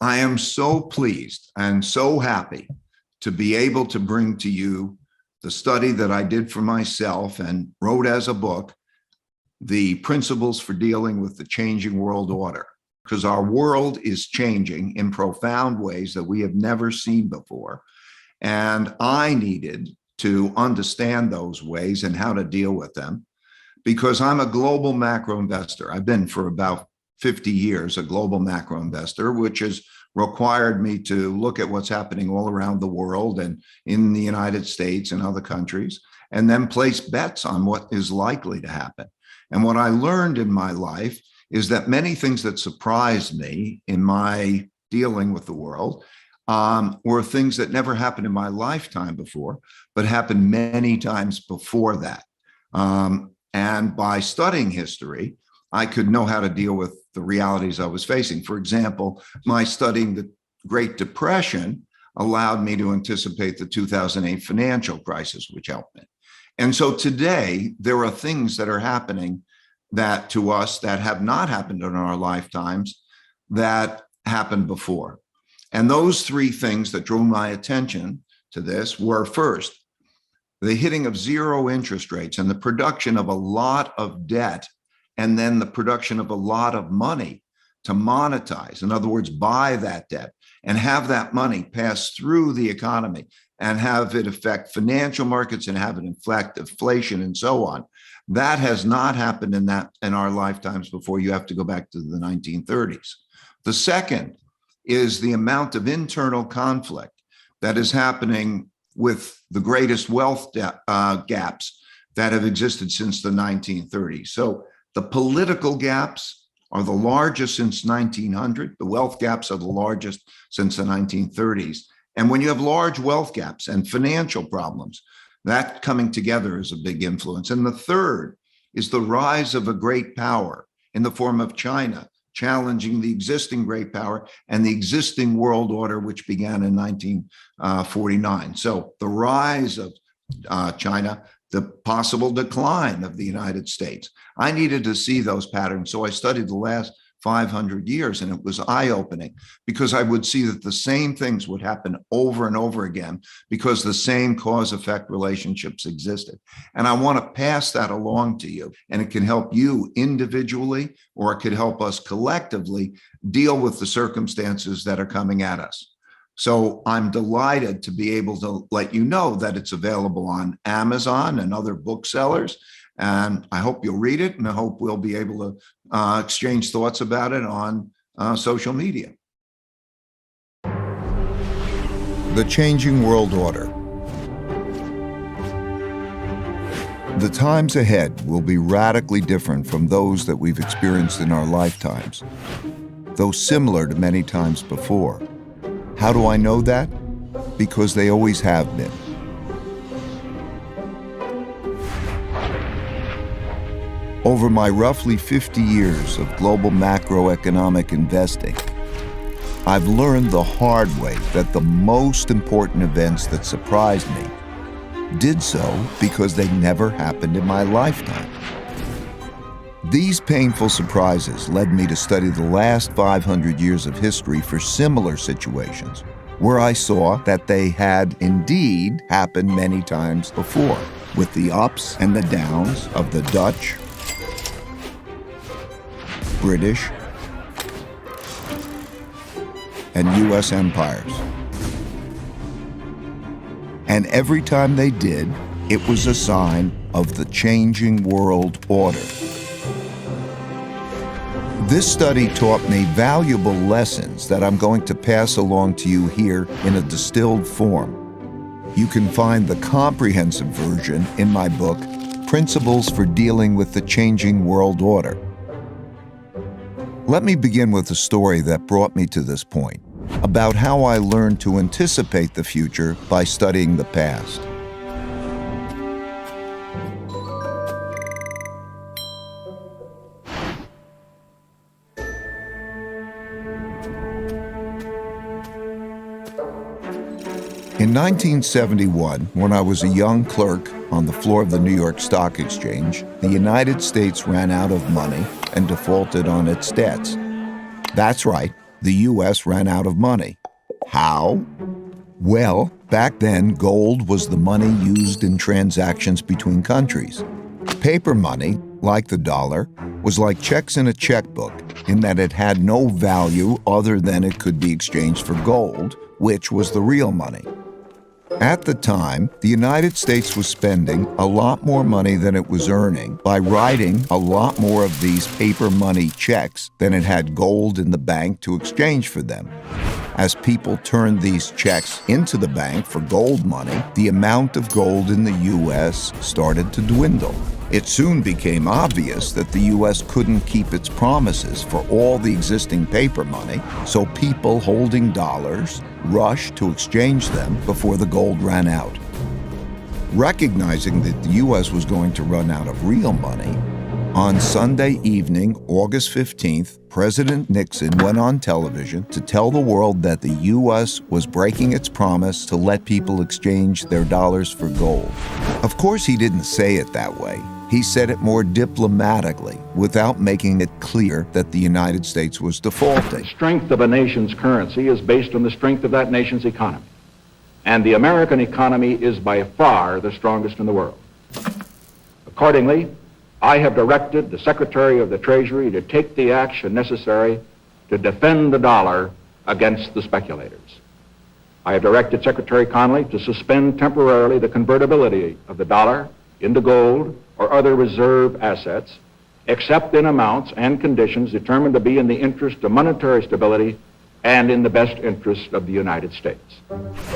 I am so pleased and so happy to be able to bring to you the study that I did for myself and wrote as a book, The Principles for Dealing with the Changing World Order, because our world is changing in profound ways that we have never seen before. And I needed to understand those ways and how to deal with them, because I'm a global macro investor. I've been for about 50 years a global macro investor, which has required me to look at what's happening all around the world and in the United States and other countries, and then place bets on what is likely to happen. And what I learned in my life is that many things that surprised me in my dealing with the world were things that never happened in my lifetime before, but happened many times before that. And by studying history, I could know how to deal with the realities I was facing. For example, my studying the Great Depression allowed me to anticipate the 2008 financial crisis, which helped me. And so today, there are things that are happening that to us that have not happened in our lifetimes that happened before. And those three things that drew my attention to this were, first, the hitting of zero interest rates and the production of a lot of debt, and then the production of a lot of money to monetize. In other words, buy that debt and have that money pass through the economy and have it affect financial markets and have it affect inflation and so on. That has not happened in our lifetimes before. You have to go back to the 1930s. The second is the amount of internal conflict that is happening with the greatest wealth gaps that have existed since the 1930s. So the political gaps are the largest since 1900. The wealth gaps are the largest since the 1930s. And when you have large wealth gaps and financial problems, that coming together is a big influence. And the third is the rise of a great power in the form of China, challenging the existing great power and the existing world order, which began in 1949. So the rise of China, the possible decline of the United States. I needed to see those patterns. So I studied the last 500 years, and it was eye-opening because I would see that the same things would happen over and over again because the same cause-effect relationships existed. And I want to pass that along to you, and it can help you individually, or it could help us collectively deal with the circumstances that are coming at us. So I'm delighted to be able to let you know that it's available on Amazon and other booksellers. And I hope you'll read it, and I hope we'll be able to exchange thoughts about it on social media. The Changing World Order. The times ahead will be radically different from those that we've experienced in our lifetimes, though similar to many times before. How do I know that? Because they always have been. Over my roughly 50 years of global macroeconomic investing, I've learned the hard way that the most important events that surprised me did so because they never happened in my lifetime. These painful surprises led me to study the last 500 years of history for similar situations, where I saw that they had indeed happened many times before, with the ups and the downs of the Dutch, British, and U.S. empires. And every time they did, it was a sign of the changing world order. This study taught me valuable lessons that I'm going to pass along to you here in a distilled form. You can find the comprehensive version in my book, Principles for Dealing with the Changing World Order. Let me begin with a story that brought me to this point, about how I learned to anticipate the future by studying the past. In 1971, when I was a young clerk on the floor of the New York Stock Exchange, the United States ran out of money and defaulted on its debts. That's right, the U.S. ran out of money. How? Well, back then, gold was the money used in transactions between countries. Paper money, like the dollar, was like checks in a checkbook in that it had no value other than it could be exchanged for gold, which was the real money. At the time, the United States was spending a lot more money than it was earning by writing a lot more of these paper money checks than it had gold in the bank to exchange for them. As people turned these checks into the bank for gold money, the amount of gold in the U.S. started to dwindle. It soon became obvious that the U.S. couldn't keep its promises for all the existing paper money, so people holding dollars rushed to exchange them before the gold ran out. Recognizing that the U.S. was going to run out of real money, on Sunday evening, August 15th, President Nixon went on television to tell the world that the U.S. was breaking its promise to let people exchange their dollars for gold. Of course, he didn't say it that way. He said it more diplomatically, without making it clear that the United States was defaulting. The strength of a nation's currency is based on the strength of that nation's economy. And the American economy is by far the strongest in the world. Accordingly, I have directed the Secretary of the Treasury to take the action necessary to defend the dollar against the speculators. I have directed Secretary Connally to suspend temporarily the convertibility of the dollar into gold or other reserve assets, except in amounts and conditions determined to be in the interest of monetary stability and in the best interest of the United States.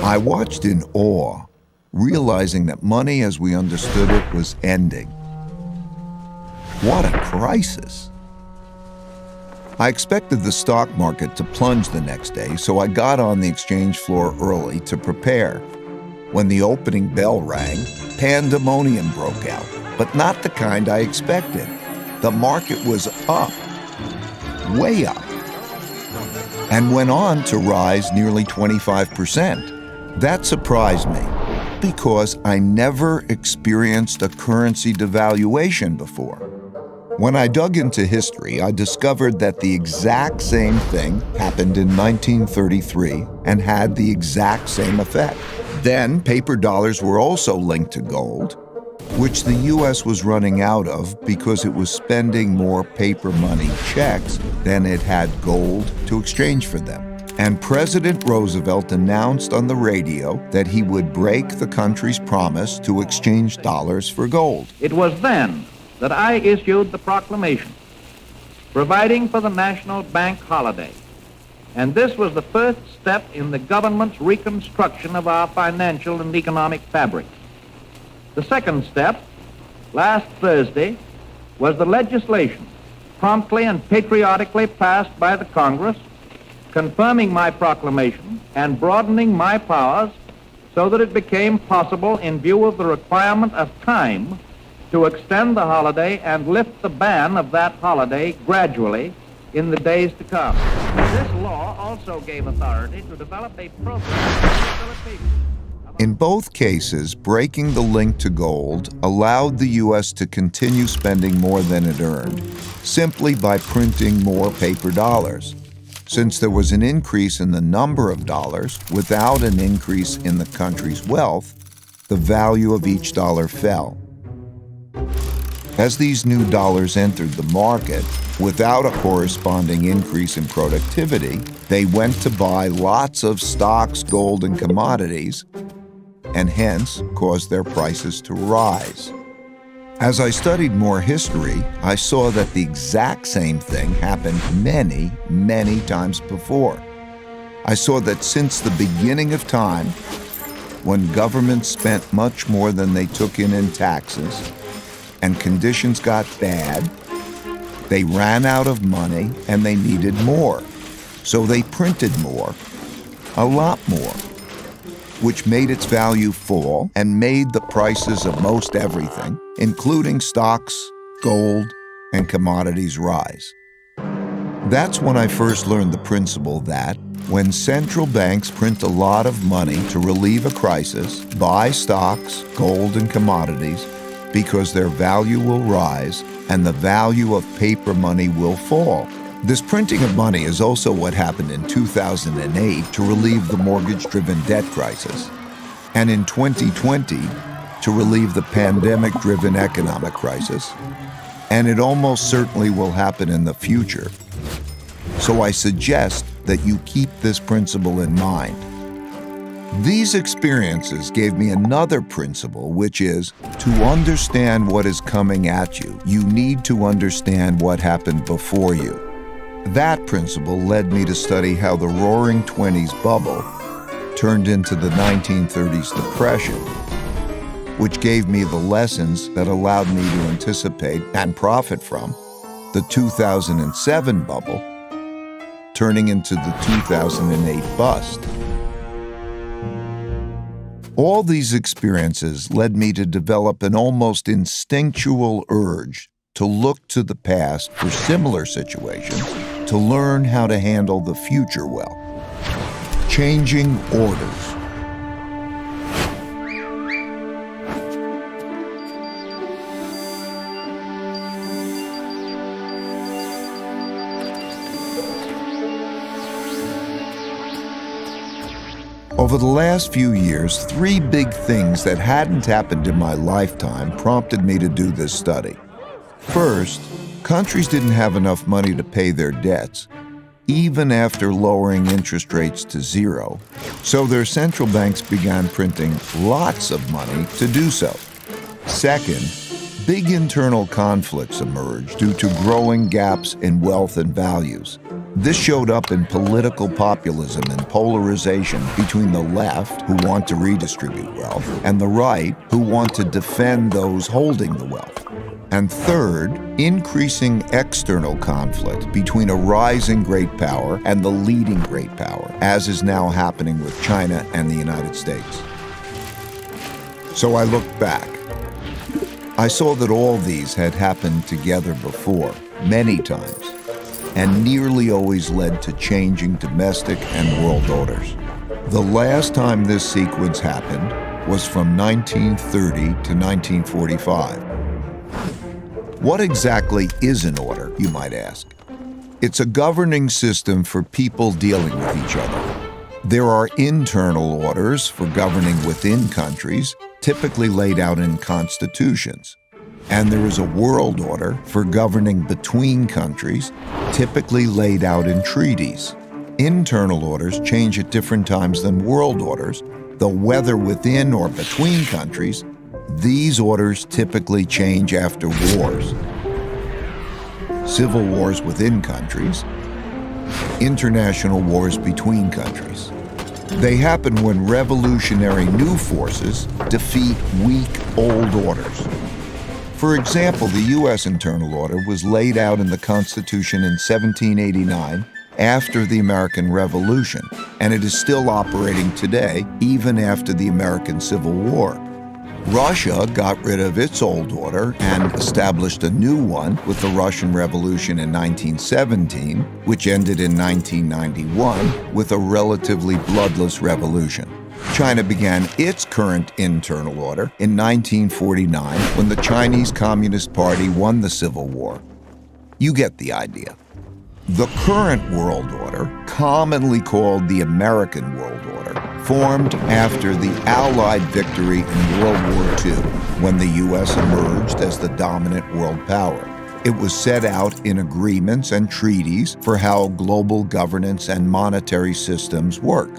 I watched in awe, realizing that money as we understood it was ending. What a crisis! I expected the stock market to plunge the next day, so I got on the exchange floor early to prepare. When the opening bell rang, pandemonium broke out, but not the kind I expected. The market was up, way up, and went on to rise nearly 25%. That surprised me, because I never experienced a currency devaluation before. When I dug into history, I discovered that the exact same thing happened in 1933 and had the exact same effect. Then, paper dollars were also linked to gold, which the U.S. was running out of because it was spending more paper money checks than it had gold to exchange for them. And President Roosevelt announced on the radio that he would break the country's promise to exchange dollars for gold. It was then that I issued the proclamation providing for the National Bank holiday. And this was the first step in the government's reconstruction of our financial and economic fabric. The second step, last Thursday, was the legislation promptly and patriotically passed by the Congress, confirming my proclamation and broadening my powers so that it became possible, in view of the requirement of time, to extend the holiday and lift the ban of that holiday gradually in the days to come. This law also gave authority to develop a program of facilitation. In both cases, breaking the link to gold allowed the U.S. to continue spending more than it earned, simply by printing more paper dollars. Since there was an increase in the number of dollars without an increase in the country's wealth, the value of each dollar fell. As these new dollars entered the market, without a corresponding increase in productivity, they went to buy lots of stocks, gold, and commodities, and hence caused their prices to rise. As I studied more history, I saw that the exact same thing happened many, many times before. I saw that since the beginning of time, when governments spent much more than they took in taxes, and conditions got bad, they ran out of money and they needed more. So they printed more, a lot more, which made its value fall and made the prices of most everything, including stocks, gold, and commodities, rise. That's when I first learned the principle that when central banks print a lot of money to relieve a crisis, buy stocks, gold, and commodities, because their value will rise and the value of paper money will fall. This printing of money is also what happened in 2008 to relieve the mortgage-driven debt crisis, and in 2020 to relieve the pandemic-driven economic crisis, and it almost certainly will happen in the future. So I suggest that you keep this principle in mind. These experiences gave me another principle, which is to understand what is coming at you, you need to understand what happened before you. That principle led me to study how the Roaring '20s bubble turned into the 1930s depression, which gave me the lessons that allowed me to anticipate and profit from the 2007 bubble turning into the 2008 bust. All these experiences led me to develop an almost instinctual urge to look to the past for similar situations to learn how to handle the future well. Changing orders. Over the last few years, three big things that hadn't happened in my lifetime prompted me to do this study. First, countries didn't have enough money to pay their debts, even after lowering interest rates to zero, so their central banks began printing lots of money to do so. Second, big internal conflicts emerged due to growing gaps in wealth and values. This showed up in political populism and polarization between the left, who want to redistribute wealth, and the right, who want to defend those holding the wealth. And third, increasing external conflict between a rising great power and the leading great power, as is now happening with China and the United States. So I looked back. I saw that all these had happened together before, many times, and nearly always led to changing domestic and world orders. The last time this sequence happened was from 1930 to 1945. What exactly is an order, you might ask? It's a governing system for people dealing with each other. There are internal orders for governing within countries, typically laid out in constitutions. And there is a world order for governing between countries, typically laid out in treaties. Internal orders change at different times than world orders, though whether within or between countries, these orders typically change after wars. Civil wars within countries, international wars between countries. They happen when revolutionary new forces defeat weak old orders. For example, the U.S. internal order was laid out in the Constitution in 1789 after the American Revolution, and it is still operating today, even after the American Civil War. Russia got rid of its old order and established a new one with the Russian Revolution in 1917, which ended in 1991 with a relatively bloodless revolution. China began its current internal order in 1949 when the Chinese Communist Party won the Civil War. You get the idea. The current world order, commonly called the American World Order, formed after the Allied victory in World War II, when the U.S. emerged as the dominant world power. It was set out in agreements and treaties for how global governance and monetary systems work.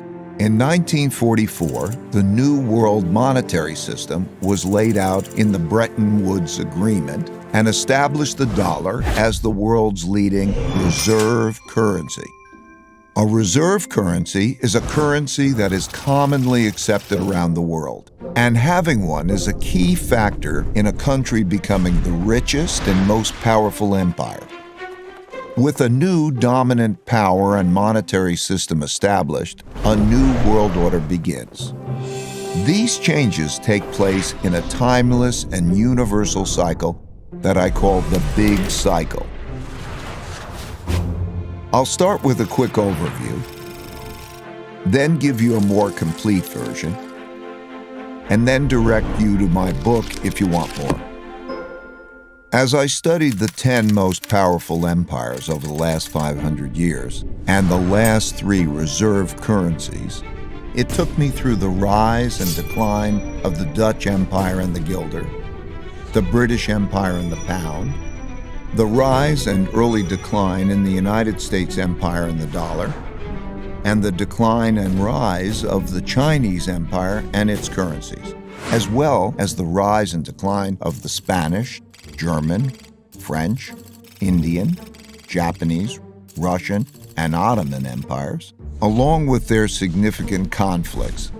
In 1944, the New World Monetary System was laid out in the Bretton Woods Agreement and established the dollar as the world's leading reserve currency. A reserve currency is a currency that is commonly accepted around the world, and having one is a key factor in a country becoming the richest and most powerful empire. With a new dominant power and monetary system established, a new world order begins. These changes take place in a timeless and universal cycle that I call the Big Cycle. I'll start with a quick overview, then give you a more complete version, and then direct you to my book if you want more. As I studied the 10 most powerful empires over the last 500 years and the last 3 reserve currencies, it took me through the rise and decline of the Dutch Empire and the guilder, the British Empire and the pound, the rise and early decline in the United States Empire and the dollar, and the decline and rise of the Chinese Empire and its currencies, as well as the rise and decline of the Spanish, German, French, Indian, Japanese, Russian, and Ottoman empires, along with their significant conflicts,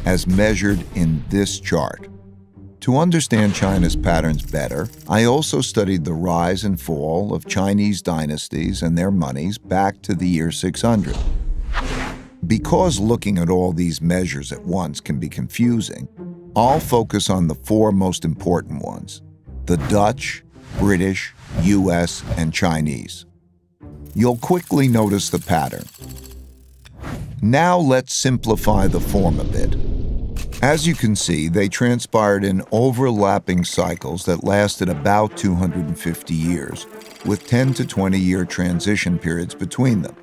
as measured in this chart. To understand China's patterns better, I also studied the rise and fall of Chinese dynasties and their monies back to the year 600. Because looking at all these measures at once can be confusing, I'll focus on the 4 most important ones: the Dutch, British, US, and Chinese. You'll quickly notice the pattern. Now let's simplify the form a bit. As you can see, they transpired in overlapping cycles that lasted about 250 years, with 10 to 20-year transition periods between them.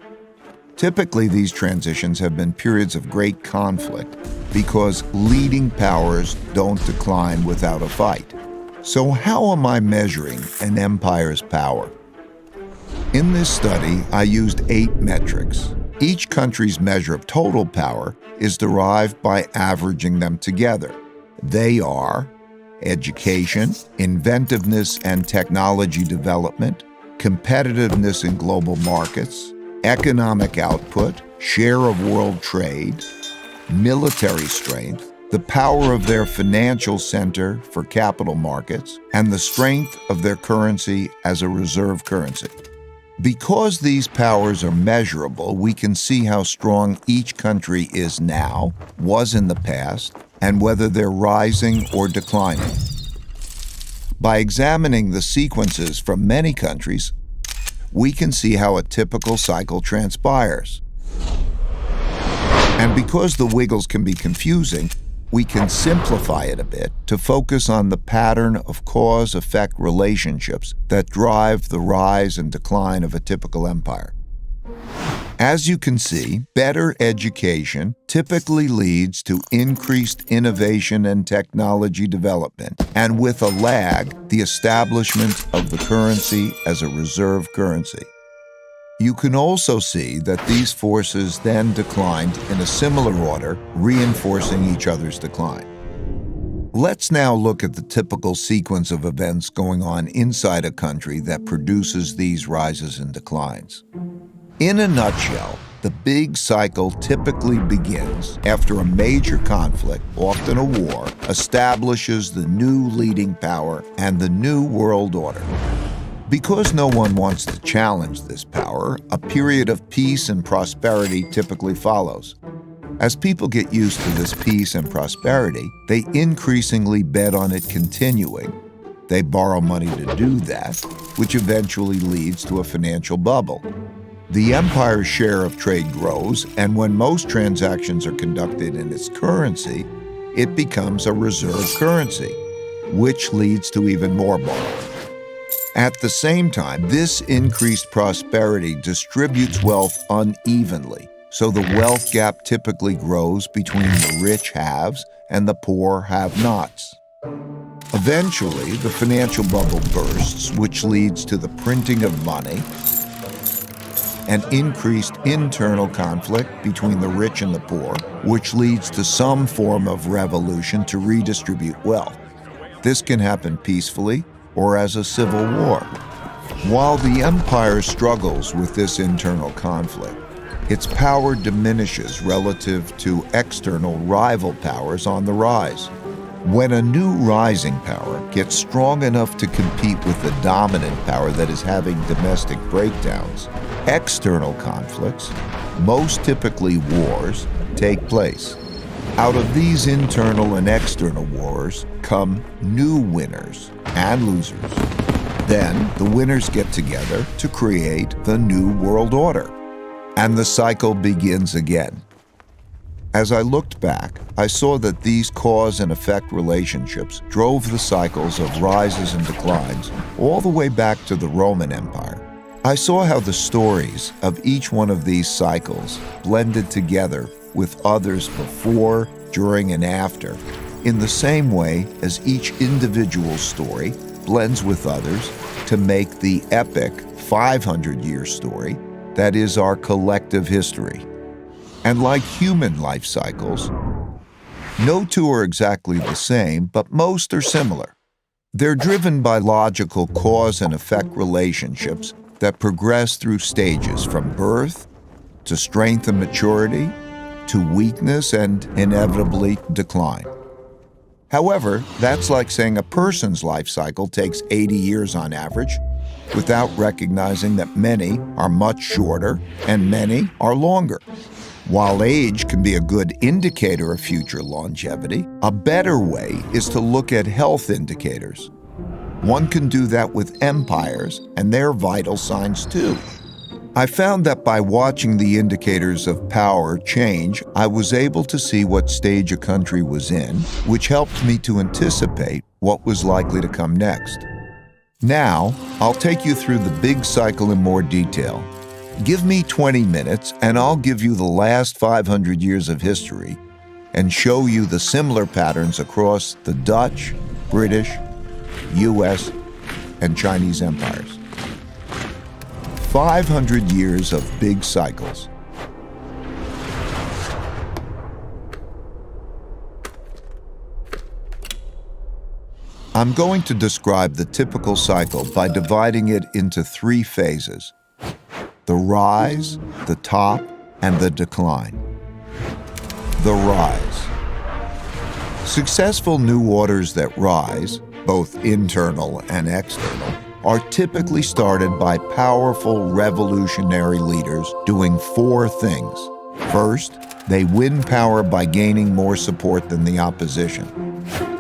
Typically, these transitions have been periods of great conflict because leading powers don't decline without a fight. So how am I measuring an empire's power? In this study, I used 8 metrics. Each country's measure of total power is derived by averaging them together. They are education, inventiveness and technology development, competitiveness in global markets, economic output, share of world trade, military strength, the power of their financial center for capital markets, and the strength of their currency as a reserve currency. Because these powers are measurable, we can see how strong each country is now, was in the past, and whether they're rising or declining. By examining the sequences from many countries, we can see how a typical cycle transpires. And because the wiggles can be confusing, we can simplify it a bit to focus on the pattern of cause-effect relationships that drive the rise and decline of a typical empire. As you can see, better education typically leads to increased innovation and technology development, and with a lag, the establishment of the currency as a reserve currency. You can also see that these forces then declined in a similar order, reinforcing each other's decline. Let's now look at the typical sequence of events going on inside a country that produces these rises and declines. In a nutshell, the big cycle typically begins after a major conflict, often a war, establishes the new leading power and the new world order. Because no one wants to challenge this power, a period of peace and prosperity typically follows. As people get used to this peace and prosperity, they increasingly bet on it continuing. They borrow money to do that, which eventually leads to a financial bubble. The empire's share of trade grows, and when most transactions are conducted in its currency, it becomes a reserve currency, which leads to even more borrowing. At the same time, this increased prosperity distributes wealth unevenly, so the wealth gap typically grows between the rich haves and the poor have-nots. Eventually, the financial bubble bursts, which leads to the printing of money and increased internal conflict between the rich and the poor, which leads to some form of revolution to redistribute wealth. This can happen peacefully or as a civil war. While the empire struggles with this internal conflict, its power diminishes relative to external rival powers on the rise. When a new rising power gets strong enough to compete with the dominant power that is having domestic breakdowns, external conflicts, most typically wars, take place. Out of these internal and external wars come new winners and losers. Then the winners get together to create the new world order, and the cycle begins again. As I looked back, I saw that these cause and effect relationships drove the cycles of rises and declines all the way back to the Roman Empire. I saw how the stories of each one of these cycles blended together with others before, during, and after, in the same way as each individual story blends with others to make the epic 500-year story that is our collective history. And like human life cycles, no two are exactly the same, but most are similar. They're driven by logical cause and effect relationships that progress through stages from birth to strength and maturity to weakness and inevitably decline. However, that's like saying a person's life cycle takes 80 years on average, without recognizing that many are much shorter and many are longer. While age can be a good indicator of future longevity, a better way is to look at health indicators. One can do that with empires and their vital signs too. I found that by watching the indicators of power change, I was able to see what stage a country was in, which helped me to anticipate what was likely to come next. Now, I'll take you through the big cycle in more detail. Give me 20 minutes and I'll give you the last 500 years of history and show you the similar patterns across the Dutch, British, US, and Chinese empires. 500 years of big cycles. I'm going to describe the typical cycle by dividing it into 3 phases: the rise, the top, and the decline. The rise. Successful new orders that rise, both internal and external, are typically started by powerful revolutionary leaders doing 4 things. First, they win power by gaining more support than the opposition.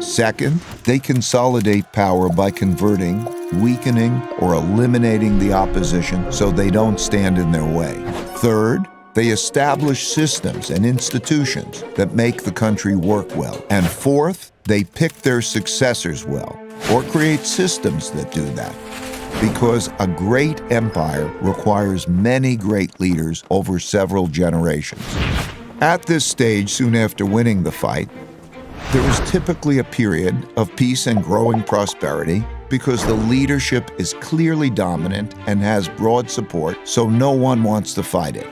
Second, they consolidate power by converting, weakening, or eliminating the opposition so they don't stand in their way. Third, they establish systems and institutions that make the country work well. And fourth, they pick their successors well, or create systems that do that. Because a great empire requires many great leaders over several generations. At this stage, soon after winning the fight, there is typically a period of peace and growing prosperity because the leadership is clearly dominant and has broad support, so no one wants to fight it.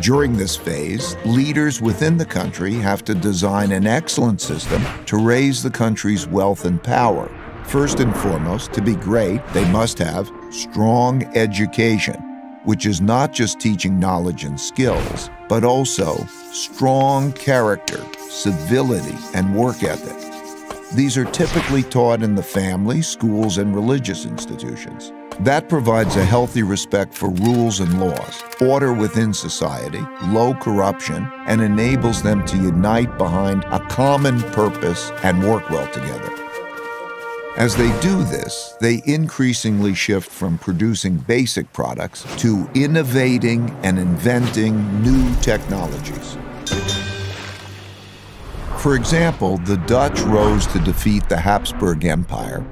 During this phase, leaders within the country have to design an excellent system to raise the country's wealth and power. First and foremost, to be great, they must have strong education, which is not just teaching knowledge and skills, but also strong character, civility, and work ethic. These are typically taught in the family, schools, and religious institutions. That provides a healthy respect for rules and laws, order within society, low corruption, and enables them to unite behind a common purpose and work well together. As they do this, they increasingly shift from producing basic products to innovating and inventing new technologies. For example, the Dutch rose to defeat the Habsburg Empire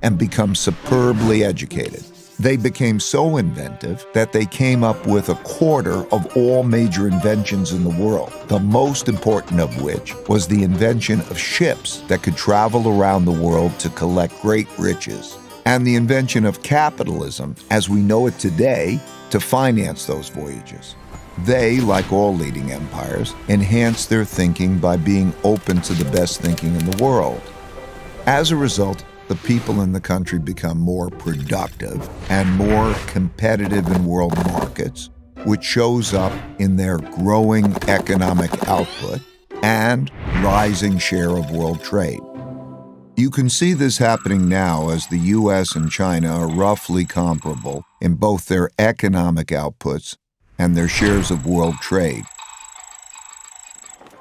and become superbly educated. They became so inventive that they came up with 1/4 of all major inventions in the world, the most important of which was the invention of ships that could travel around the world to collect great riches, and the invention of capitalism, as we know it today, to finance those voyages. They, like all leading empires, enhanced their thinking by being open to the best thinking in the world. As a result, the people in the country become more productive and more competitive in world markets, which shows up in their growing economic output and rising share of world trade. You can see this happening now as the US and China are roughly comparable in both their economic outputs and their shares of world trade.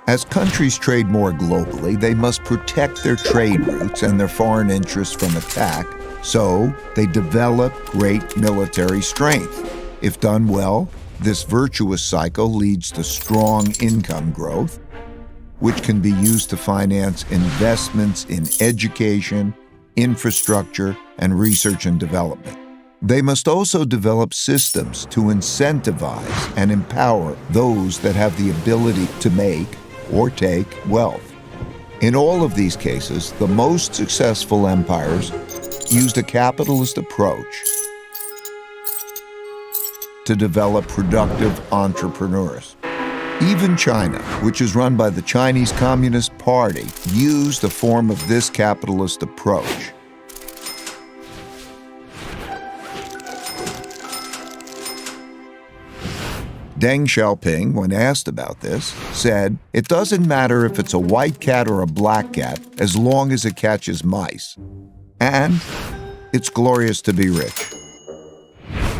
As countries trade more globally, they must protect their trade routes and their foreign interests from attack, so they develop great military strength. If done well, this virtuous cycle leads to strong income growth, which can be used to finance investments in education, infrastructure, and research and development. They must also develop systems to incentivize and empower those that have the ability to make or take wealth. In all of these cases, the most successful empires used a capitalist approach to develop productive entrepreneurs. Even China, which is run by the Chinese Communist Party, used a form of this capitalist approach. Deng Xiaoping, when asked about this, said, "It doesn't matter if it's a white cat or a black cat, as long as it catches mice. And it's glorious to be rich."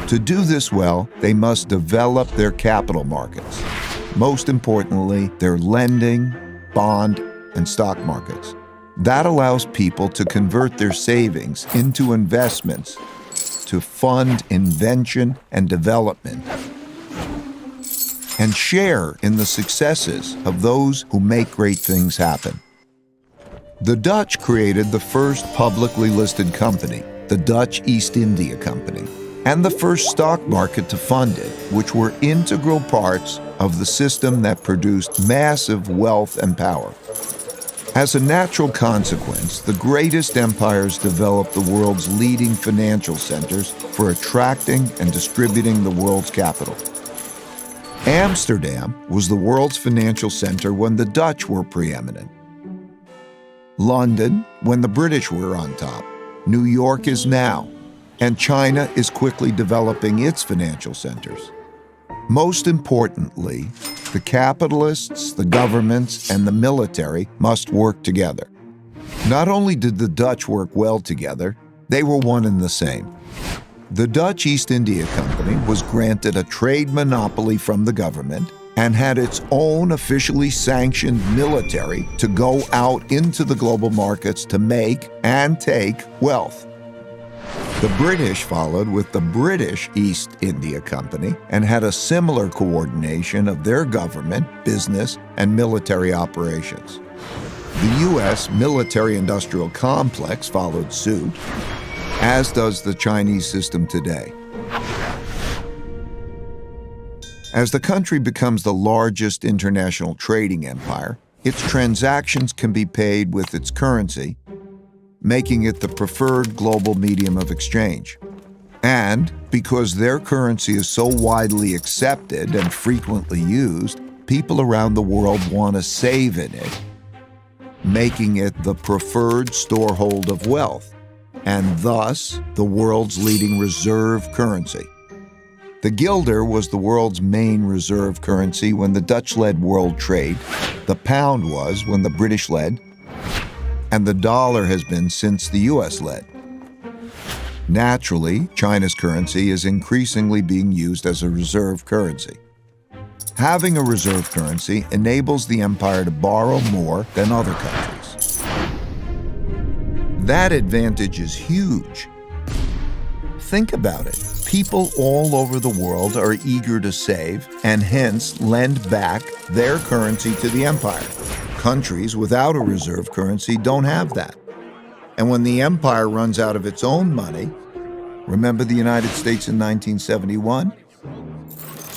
To do this well, they must develop their capital markets. Most importantly, their lending, bond, and stock markets. That allows people to convert their savings into investments to fund invention and development, and share in the successes of those who make great things happen. The Dutch created the first publicly listed company, the Dutch East India Company, and the first stock market to fund it, which were integral parts of the system that produced massive wealth and power. As a natural consequence, the greatest empires developed the world's leading financial centers for attracting and distributing the world's capital. Amsterdam was the world's financial center when the Dutch were preeminent. London, when the British were on top. New York is now, and China is quickly developing its financial centers. Most importantly, the capitalists, the governments, and the military must work together. Not only did the Dutch work well together, they were one and the same. The Dutch East India Company was granted a trade monopoly from the government and had its own officially sanctioned military to go out into the global markets to make and take wealth. The British followed with the British East India Company and had a similar coordination of their government, business, and military operations. The U.S. military-industrial complex followed suit, as does the Chinese system today. As the country becomes the largest international trading empire, its transactions can be paid with its currency, making it the preferred global medium of exchange. And because their currency is so widely accepted and frequently used, people around the world want to save in it, making it the preferred storehold of wealth, and thus the world's leading reserve currency. The guilder was the world's main reserve currency when the Dutch led world trade, the pound was when the British led, and the dollar has been since the US led. Naturally, China's currency is increasingly being used as a reserve currency. Having a reserve currency enables the empire to borrow more than other countries. That advantage is huge. Think about it. People all over the world are eager to save and hence lend back their currency to the empire. Countries without a reserve currency don't have that. And when the empire runs out of its own money, remember the United States in 1971?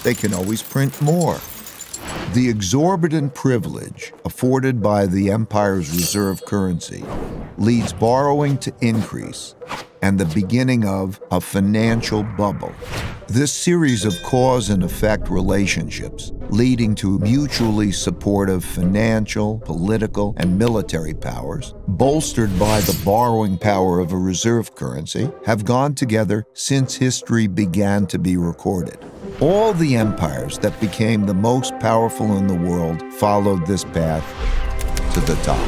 They can always print more. The exorbitant privilege afforded by the empire's reserve currency leads borrowing to increase and the beginning of a financial bubble. This series of cause and effect relationships leading to mutually supportive financial, political, and military powers, bolstered by the borrowing power of a reserve currency, have gone together since history began to be recorded. All the empires that became the most powerful in the world followed this path to the top.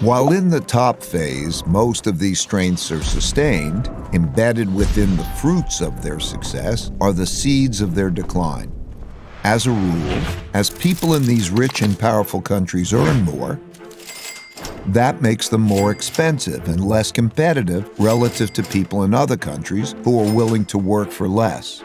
While in the top phase, most of these strengths are sustained, embedded within the fruits of their success are the seeds of their decline. As a rule, as people in these rich and powerful countries earn more, That makes them more expensive and less competitive relative to people in other countries who are willing to work for less.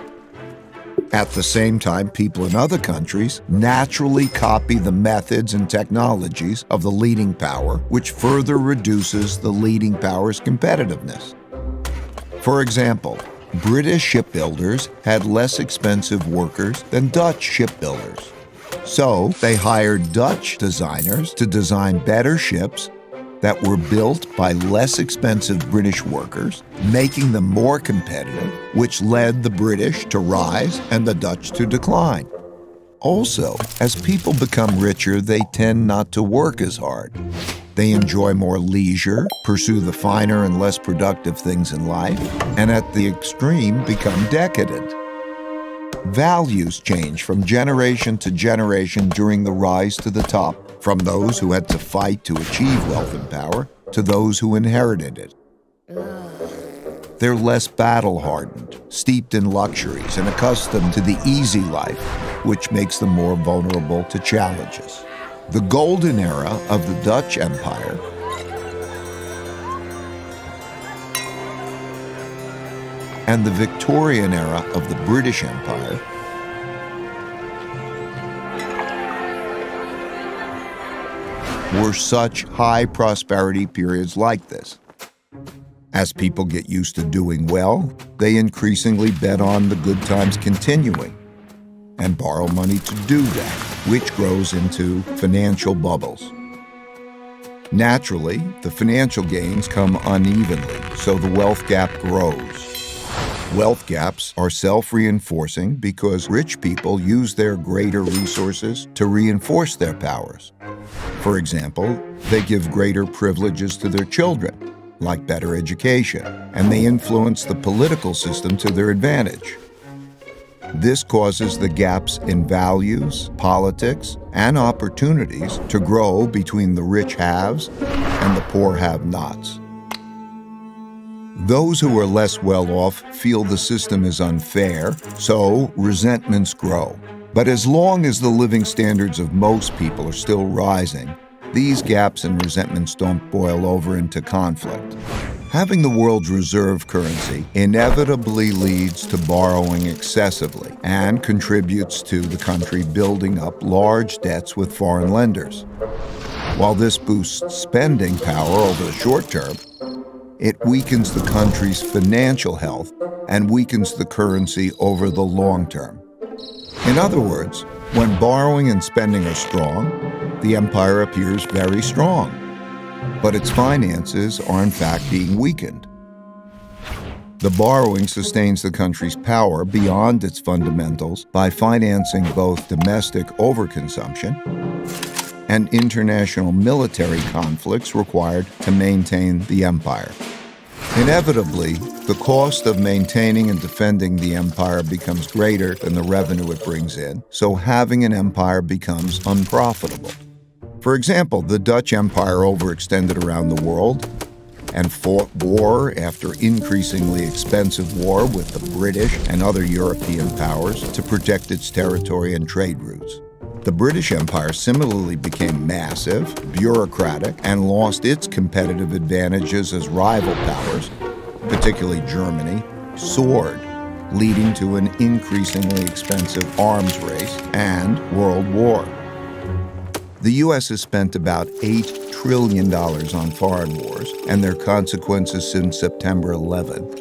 At the same time, people in other countries naturally copy the methods and technologies of the leading power, which further reduces the leading power's competitiveness. For example, British shipbuilders had less expensive workers than Dutch shipbuilders. So they hired Dutch designers to design better ships that were built by less expensive British workers, making them more competitive, which led the British to rise and the Dutch to decline. Also, as people become richer, they tend not to work as hard. They enjoy more leisure, pursue the finer and less productive things in life, and at the extreme become decadent. Values change from generation to generation during the rise to the top, from those who had to fight to achieve wealth and power to those who inherited it. They're less battle-hardened, steeped in luxuries, and accustomed to the easy life, which makes them more vulnerable to challenges. The golden era of the Dutch Empire and the Victorian era of the British Empire were such high prosperity periods like this. As people get used to doing well, they increasingly bet on the good times continuing and borrow money to do that, which grows into financial bubbles. Naturally, the financial gains come unevenly, so the wealth gap grows. Wealth gaps are self-reinforcing because rich people use their greater resources to reinforce their powers. For example, they give greater privileges to their children, like better education, and they influence the political system to their advantage. This causes the gaps in values, politics, and opportunities to grow between the rich haves and the poor have-nots. Those who are less well off feel the system is unfair, so resentments grow. But as long as the living standards of most people are still rising, these gaps and resentments don't boil over into conflict. Having the world's reserve currency inevitably leads to borrowing excessively and contributes to the country building up large debts with foreign lenders. While this boosts spending power over the short term, it weakens the country's financial health and weakens the currency over the long term. In other words, when borrowing and spending are strong, the empire appears very strong, but its finances are in fact being weakened. The borrowing sustains the country's power beyond its fundamentals by financing both domestic overconsumption and international military conflicts required to maintain the empire. Inevitably, the cost of maintaining and defending the empire becomes greater than the revenue it brings in, so having an empire becomes unprofitable. For example, the Dutch Empire overextended around the world and fought war after increasingly expensive war with the British and other European powers to protect its territory and trade routes. The British Empire similarly became massive, bureaucratic, and lost its competitive advantages as rival powers, particularly Germany, soared, leading to an increasingly expensive arms race and world war. The U.S. has spent about $8 trillion on foreign wars and their consequences since September 11,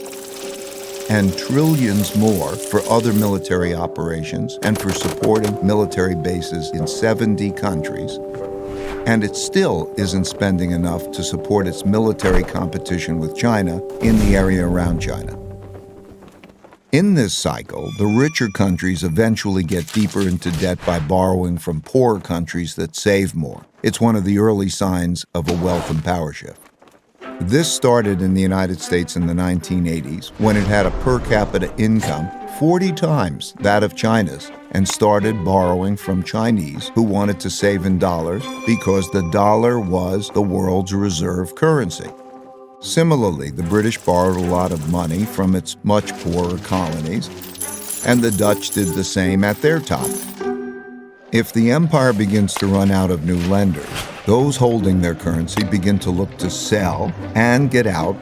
and trillions more for other military operations and for supporting military bases in 70 countries. And it still isn't spending enough to support its military competition with China in the area around China. In this cycle, the richer countries eventually get deeper into debt by borrowing from poorer countries that save more. It's one of the early signs of a wealth and power shift. This started in the United States in the 1980s when it had a per capita income 40 times that of China's and started borrowing from Chinese who wanted to save in dollars because the dollar was the world's reserve currency. Similarly, the British borrowed a lot of money from its much poorer colonies, and the Dutch did the same at their top. If the empire begins to run out of new lenders, those holding their currency begin to look to sell and get out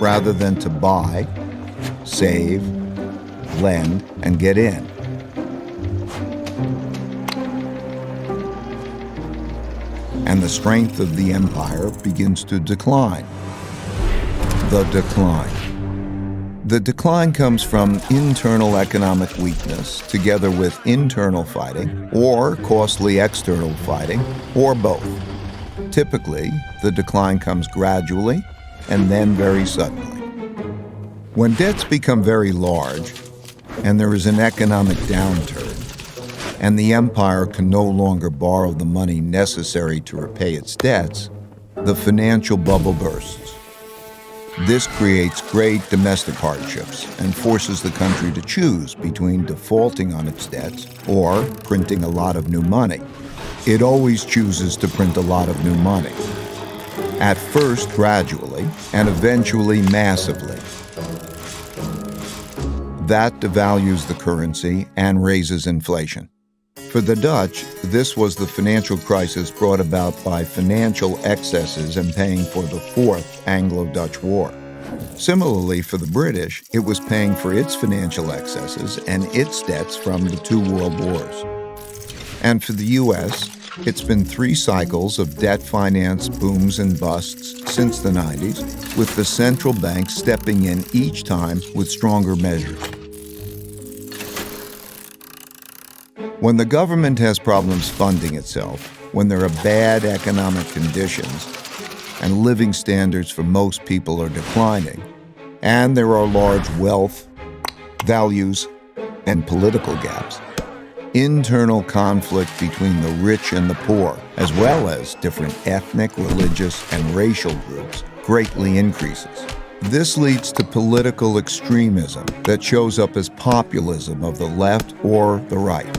rather than to buy, save, lend, and get in. And the strength of the empire begins to decline. The decline. The decline comes from internal economic weakness together with internal fighting or costly external fighting or both. Typically, the decline comes gradually and then very suddenly. When debts become very large and there is an economic downturn and the empire can no longer borrow the money necessary to repay its debts, the financial bubble bursts. This creates great domestic hardships and forces the country to choose between defaulting on its debts or printing a lot of new money. It always chooses to print a lot of new money. At first gradually, and eventually massively. That devalues the currency and raises inflation. For the Dutch, this was the financial crisis brought about by financial excesses and paying for the Fourth Anglo-Dutch War. Similarly, for the British, it was paying for its financial excesses and its debts from the two world wars. And for the U.S., it's been 3 cycles of debt finance booms and busts since the 90s, with the central bank stepping in each time with stronger measures. When the government has problems funding itself, when there are bad economic conditions, and living standards for most people are declining, and there are large wealth, values, and political gaps, internal conflict between the rich and the poor, as well as different ethnic, religious, and racial groups, greatly increases. This leads to political extremism that shows up as populism of the left or the right.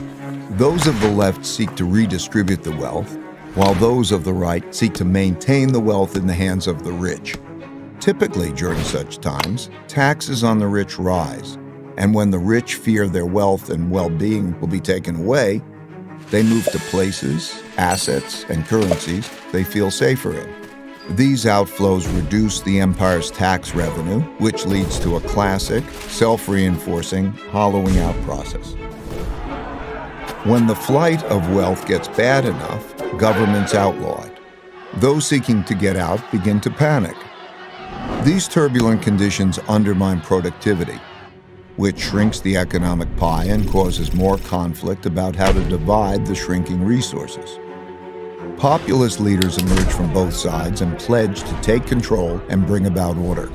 Those of the left seek to redistribute the wealth, while those of the right seek to maintain the wealth in the hands of the rich. Typically, during such times, taxes on the rich rise, and when the rich fear their wealth and well-being will be taken away, they move to places, assets, and currencies they feel safer in. These outflows reduce the empire's tax revenue, which leads to a classic, self-reinforcing, hollowing out process. When the flight of wealth gets bad enough, governments outlaw it. Those seeking to get out begin to panic. These turbulent conditions undermine productivity, which shrinks the economic pie and causes more conflict about how to divide the shrinking resources. Populist leaders emerge from both sides and pledge to take control and bring about order.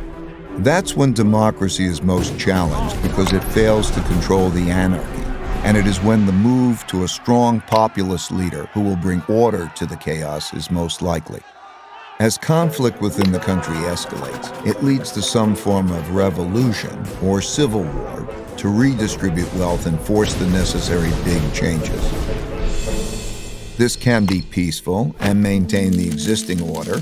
That's when democracy is most challenged because it fails to control the anarchy. And it is when the move to a strong populist leader who will bring order to the chaos is most likely. As conflict within the country escalates, it leads to some form of revolution or civil war to redistribute wealth and force the necessary big changes. This can be peaceful and maintain the existing order,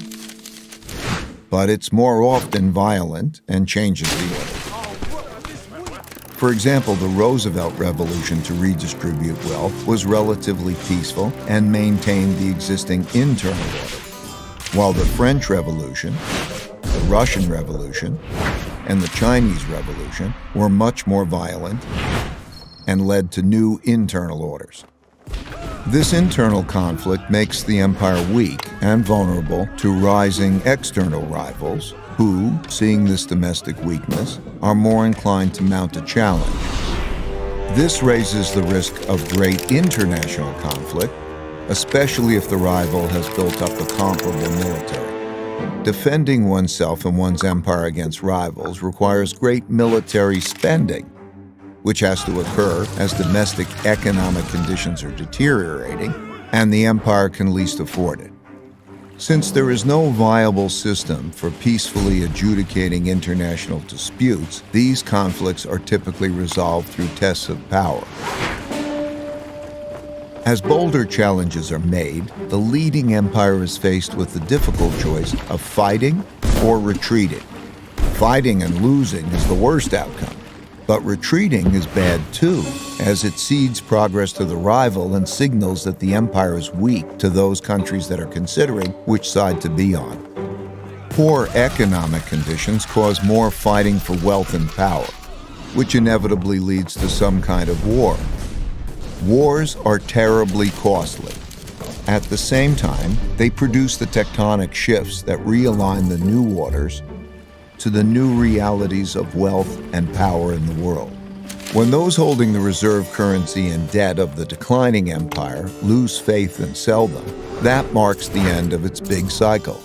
but it's more often violent and changes the order. For example, the Roosevelt Revolution to redistribute wealth was relatively peaceful and maintained the existing internal order, while the French Revolution, the Russian Revolution, and the Chinese Revolution were much more violent and led to new internal orders. This internal conflict makes the empire weak and vulnerable to rising external rivals who, seeing this domestic weakness, are more inclined to mount a challenge. This raises the risk of great international conflict, especially if the rival has built up a comparable military. Defending oneself and one's empire against rivals requires great military spending, which has to occur as domestic economic conditions are deteriorating and the empire can least afford it. Since there is no viable system for peacefully adjudicating international disputes, these conflicts are typically resolved through tests of power. As bolder challenges are made, the leading empire is faced with the difficult choice of fighting or retreating. Fighting and losing is the worst outcome, But retreating is bad too, as it cedes progress to the rival and signals that the empire is weak to those countries that are considering which side to be on. Poor economic conditions cause more fighting for wealth and power, which inevitably leads to some kind of war. Wars are terribly costly. At the same time, they produce the tectonic shifts that realign the new waters to the new realities of wealth and power in the world. When those holding the reserve currency and debt of the declining empire lose faith and sell them, that marks the end of its big cycle.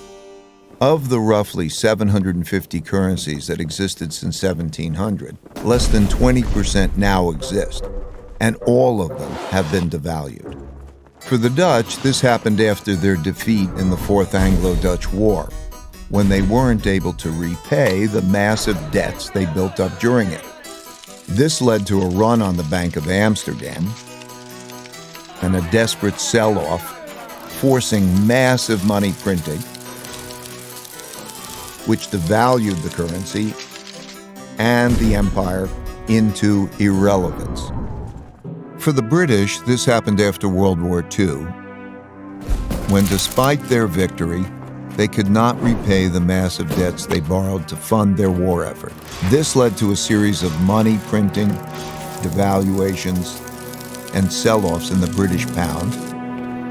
Of the roughly 750 currencies that existed since 1700, less than 20% now exist, and all of them have been devalued. For the Dutch, this happened after their defeat in the Fourth Anglo-Dutch War, when they weren't able to repay the massive debts they built up during it. This led to a run on the Bank of Amsterdam and a desperate sell-off, forcing massive money printing, which devalued the currency and the empire into irrelevance. For the British, this happened after World War II, when despite their victory, they could not repay the massive debts they borrowed to fund their war effort. This led to a series of money printing, devaluations, and sell-offs in the British pound,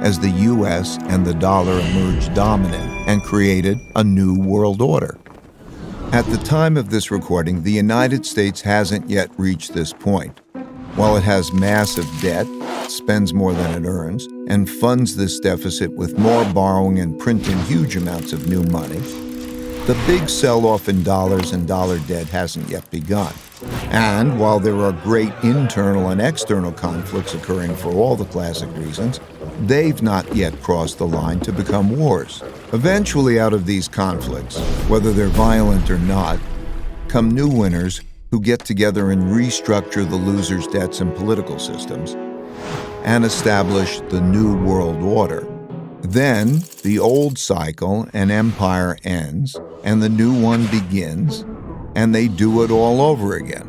as the US and the dollar emerged dominant and created a new world order. At the time of this recording, the United States hasn't yet reached this point. While it has massive debt, spends more than it earns, and funds this deficit with more borrowing and printing huge amounts of new money, the big sell-off in dollars and dollar debt hasn't yet begun. And while there are great internal and external conflicts occurring for all the classic reasons, they've not yet crossed the line to become wars. Eventually, out of these conflicts, whether they're violent or not, come new winners who get together and restructure the losers' debts and political systems and establish the new world order. Then the old cycle and empire ends and the new one begins, and they do it all over again.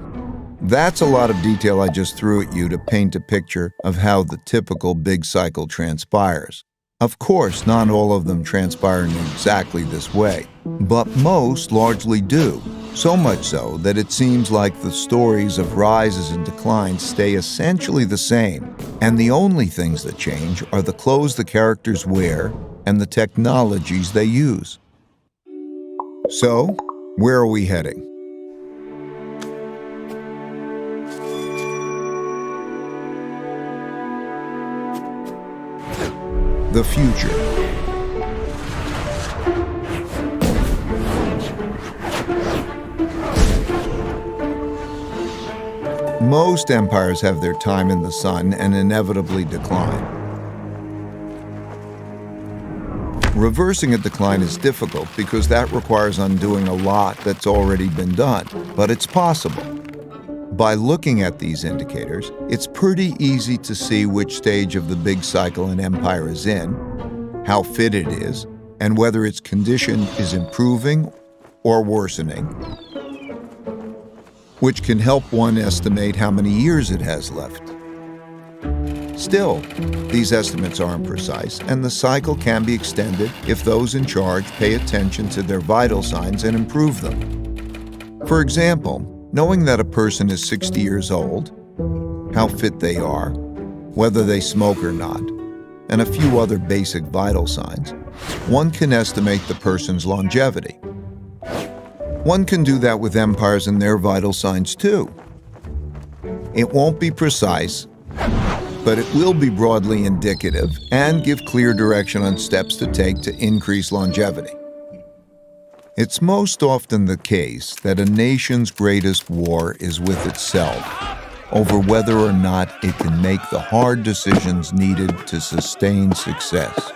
That's a lot of detail I just threw at you to paint a picture of how the typical big cycle transpires. Of course, not all of them transpire in exactly this way, but most largely do. So much so that it seems like the stories of rises and declines stay essentially the same, and the only things that change are the clothes the characters wear and the technologies they use. So, where are we heading? The future. Most empires have their time in the sun and inevitably decline. Reversing a decline is difficult because that requires undoing a lot that's already been done, but it's possible. By looking at these indicators, it's pretty easy to see which stage of the big cycle an empire is in, how fit it is, and whether its condition is improving or worsening, which can help one estimate how many years it has left. Still, these estimates aren't precise, and the cycle can be extended if those in charge pay attention to their vital signs and improve them. For example, knowing that a person is 60 years old, how fit they are, whether they smoke or not, and a few other basic vital signs, one can estimate the person's longevity. One can do that with empires and their vital signs too. It won't be precise, but it will be broadly indicative and give clear direction on steps to take to increase longevity. It's most often the case that a nation's greatest war is with itself over whether or not it can make the hard decisions needed to sustain success.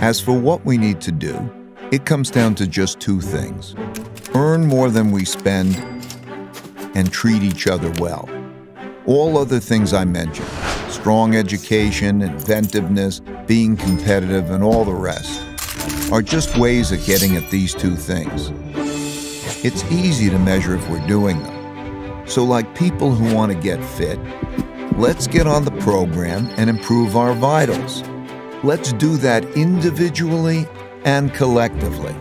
As for what we need to do, it comes down to just two things: earn more than we spend and treat each other well. All other things I mentioned, strong education, inventiveness, being competitive, and all the rest, are just ways of getting at these two things. It's easy to measure if we're doing them. So like people who want to get fit, let's get on the program and improve our vitals. Let's do that individually and collectively.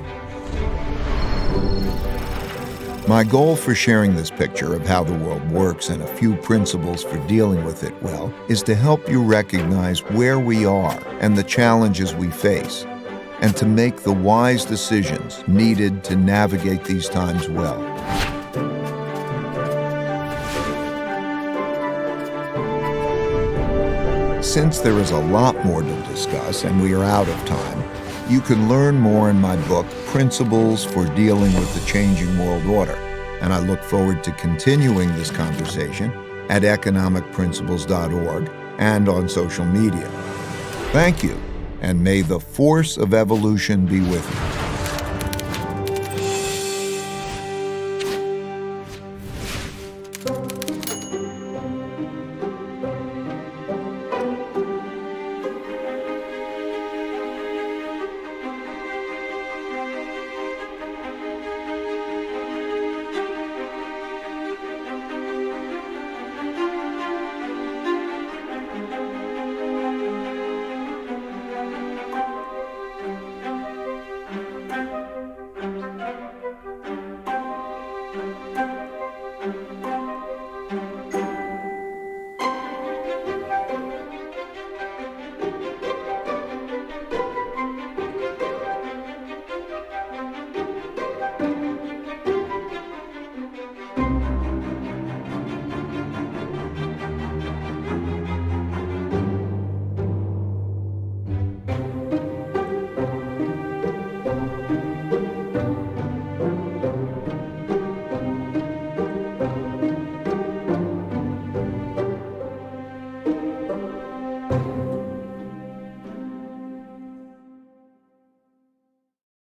My goal for sharing this picture of how the world works and a few principles for dealing with it well is to help you recognize where we are and the challenges we face, and to make the wise decisions needed to navigate these times well. Since there is a lot more to discuss and we are out of time, you can learn more in my book, Principles for Dealing with the Changing World Order, and I look forward to continuing this conversation at economicprinciples.org and on social media. Thank you, and may the force of evolution be with you.